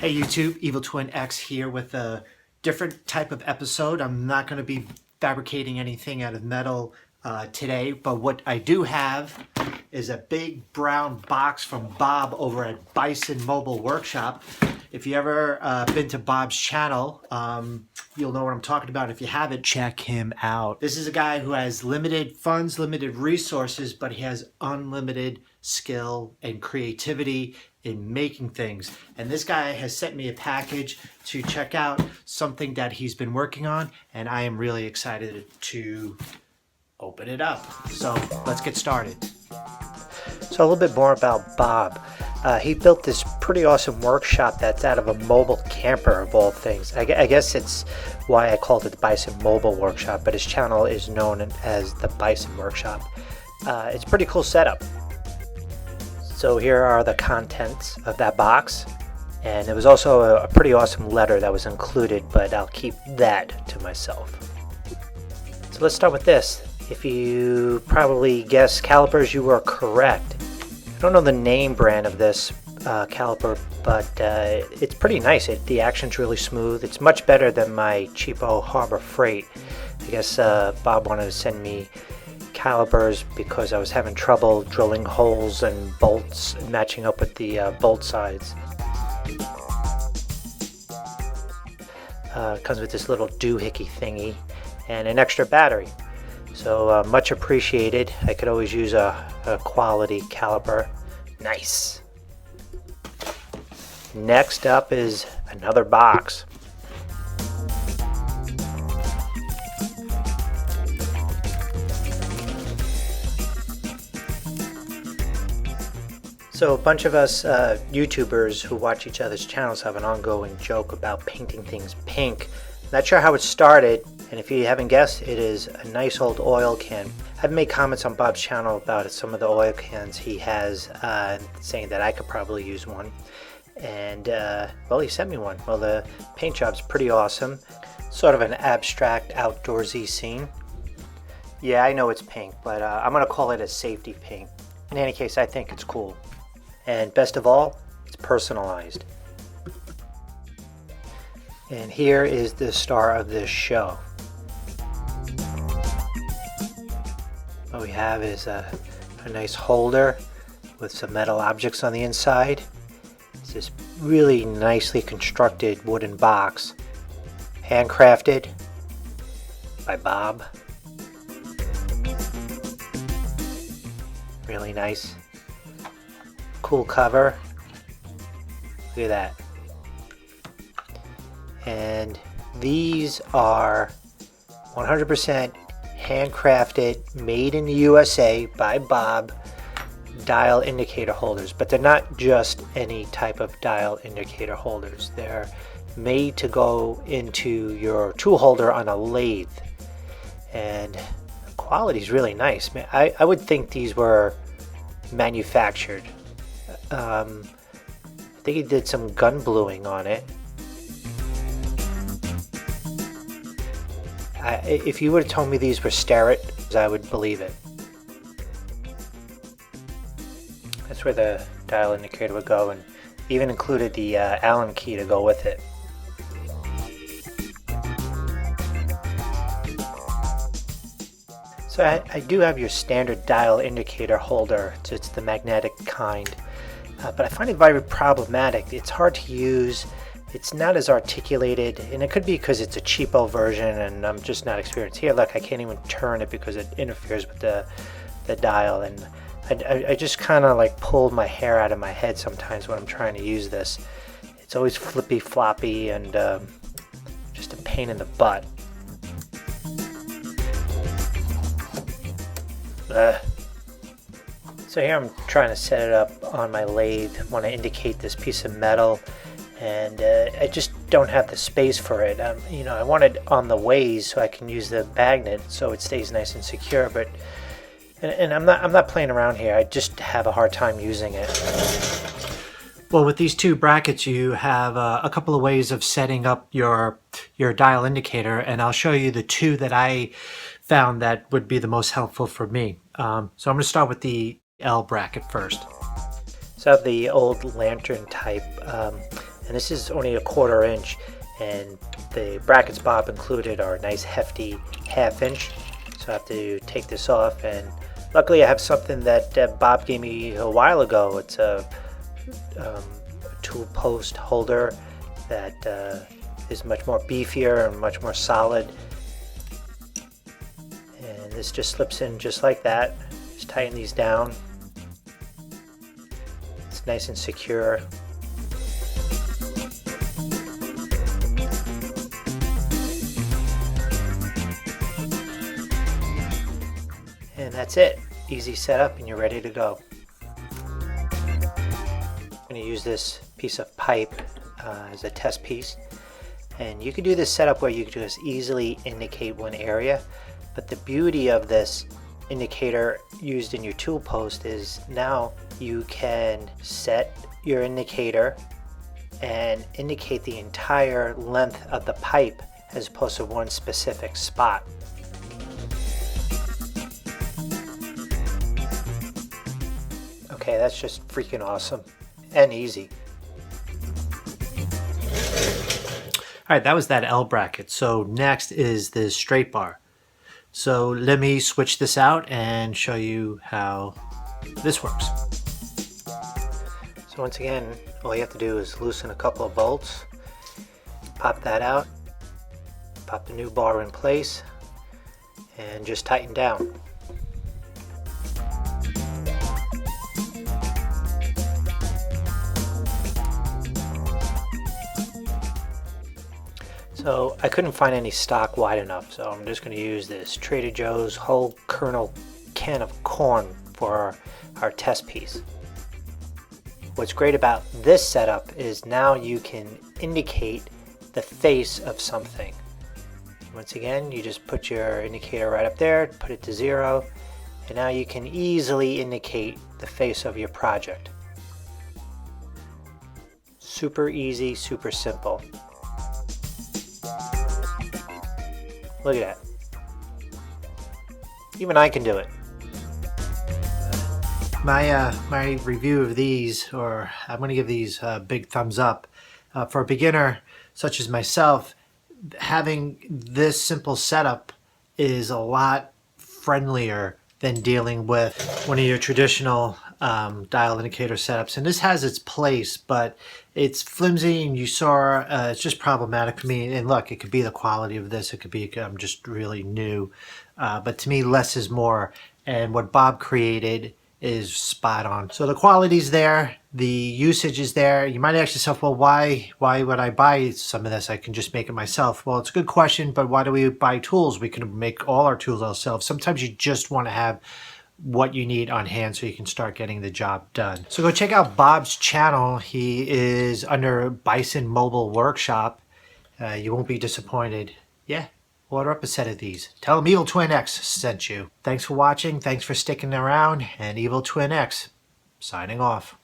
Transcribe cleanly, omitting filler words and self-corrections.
Hey YouTube, Evil Twin X here with a different type of episode. I'm not going to be fabricating anything out of metal today, but what I do have is a big brown box from Bob over at Bison Mobile Workshop. If you ever been to Bob's channel, you'll know what I'm talking about. If you haven't, check him out. This is a guy who has limited funds, limited resources, but he has unlimited skill and creativity in making things. And this guy has sent me a package to check out something that he's been working on, and I am really excited to open it up. So let's get started. So a little bit more about Bob. He built this pretty awesome workshop that's out of a mobile camper of all things. I guess it's why I called it the Bison Mobile Workshop, but his channel is known as the Bison Workshop. It's a pretty cool setup. So here are the contents of that box, and it was also a pretty awesome letter that was included, but I'll keep that to myself. So let's start with this. If you probably guessed calipers, you were correct. I don't know the name brand of this caliper, but it's pretty nice. The action's really smooth. It's much better than my cheapo Harbor Freight. I guess Bob wanted to send me calipers because I was having trouble drilling holes and bolts and matching up with the bolt sides. It comes with this little doohickey thingy and an extra battery. So much appreciated. I could always use a quality caliper. Nice. Next up is another box. So a bunch of us YouTubers who watch each other's channels have an ongoing joke about painting things pink. Not sure how it started, and if you haven't guessed, it is a nice old oil can. I've made comments on Bob's channel about some of the oil cans he has, saying that I could probably use one. And, well, he sent me one. Well, the paint job's pretty awesome. Sort of an abstract, outdoorsy scene. Yeah, I know it's pink, but I'm going to call it a safety pink. In any case, I think it's cool. And best of all, it's personalized. And here is the star of this show. What we have is a nice holder with some metal objects on the inside. It's this really nicely constructed wooden box, handcrafted by Bob. Really nice. Cool cover. Look at that. And these are 100% handcrafted, made in the USA by Bob dial indicator holders. But they're not just any type of dial indicator holders. They're made to go into your tool holder on a lathe. And the quality is really nice. Man, I would think these were manufactured. I think he did some gun bluing on it. If you would have told me these were Starrett, I would believe it. That's where the dial indicator would go, and even included the Allen key to go with it. So I do have your standard dial indicator holder. It's the magnetic kind. But I find it very problematic. It's hard to use. It's not as articulated, and it could be because it's a cheapo version and I'm just not experienced. Here, look, I can't even turn it because it interferes with the dial, and I just kind of like pulled my hair out of my head sometimes when I'm trying to use this. It's always flippy floppy and just a pain in the butt. So here I'm trying to set it up on my lathe. I want to indicate this piece of metal, and I just don't have the space for it. I want it on the ways so I can use the magnet so it stays nice and secure. But and I'm not playing around here. I just have a hard time using it. Well, with these two brackets, you have a couple of ways of setting up your dial indicator, and I'll show you the two that I found that would be the most helpful for me. So I'm going to start with the L bracket first. So I have the old lantern type, and and this is only 1/4 inch, and the brackets Bob included are a nice hefty 1/2 inch, so I have to take this off. And luckily I have something that Bob gave me a while ago. It's a tool post holder that is much more beefier and much more solid, and this just slips in just like that. Just tighten these down. It's nice and secure. And that's it. Easy setup and you're ready to go. I'm going to use this piece of pipe as a test piece. And you can do this setup where you can just easily indicate one area. But the beauty of this indicator used in your tool post is now you can set your indicator and indicate the entire length of the pipe as opposed to one specific spot. Okay, that's just freaking awesome and easy. All right, that was that L bracket. So next is this straight bar. So let me switch this out and show you how this works. So once again, all you have to do is loosen a couple of bolts, pop that out, pop the new bar in place, and just tighten down. So I couldn't find any stock wide enough, so I'm just going to use this Trader Joe's whole kernel can of corn for our test piece. What's great about this setup is now you can indicate the face of something. Once again, you just put your indicator right up there, put it to 0, and now you can easily indicate the face of your project. Super easy, super simple. Look at that. Even I can do it. My review of these, or I'm going to give these a big thumbs up. For a beginner such as myself, having this simple setup is a lot friendlier than dealing with one of your traditional dial indicator setups. And this has its place, but it's flimsy, and you saw it's just problematic for me. And look, it could be the quality of this, it could be I'm just really new, but to me less is more, and what Bob created is spot on. So the quality's there, the usage is there. You might ask yourself, well, why would I buy some of this? I can just make it myself. Well, it's a good question, but why do we buy tools? We can make all our tools ourselves. Sometimes you just want to have what you need on hand so you can start getting the job done. So go check out Bob's channel. He is under Bison Mobile Workshop. You won't be disappointed. Yeah, order up a set of these. Tell him Evil Twin X sent you. Thanks for watching. Thanks for sticking around. And Evil Twin X signing off.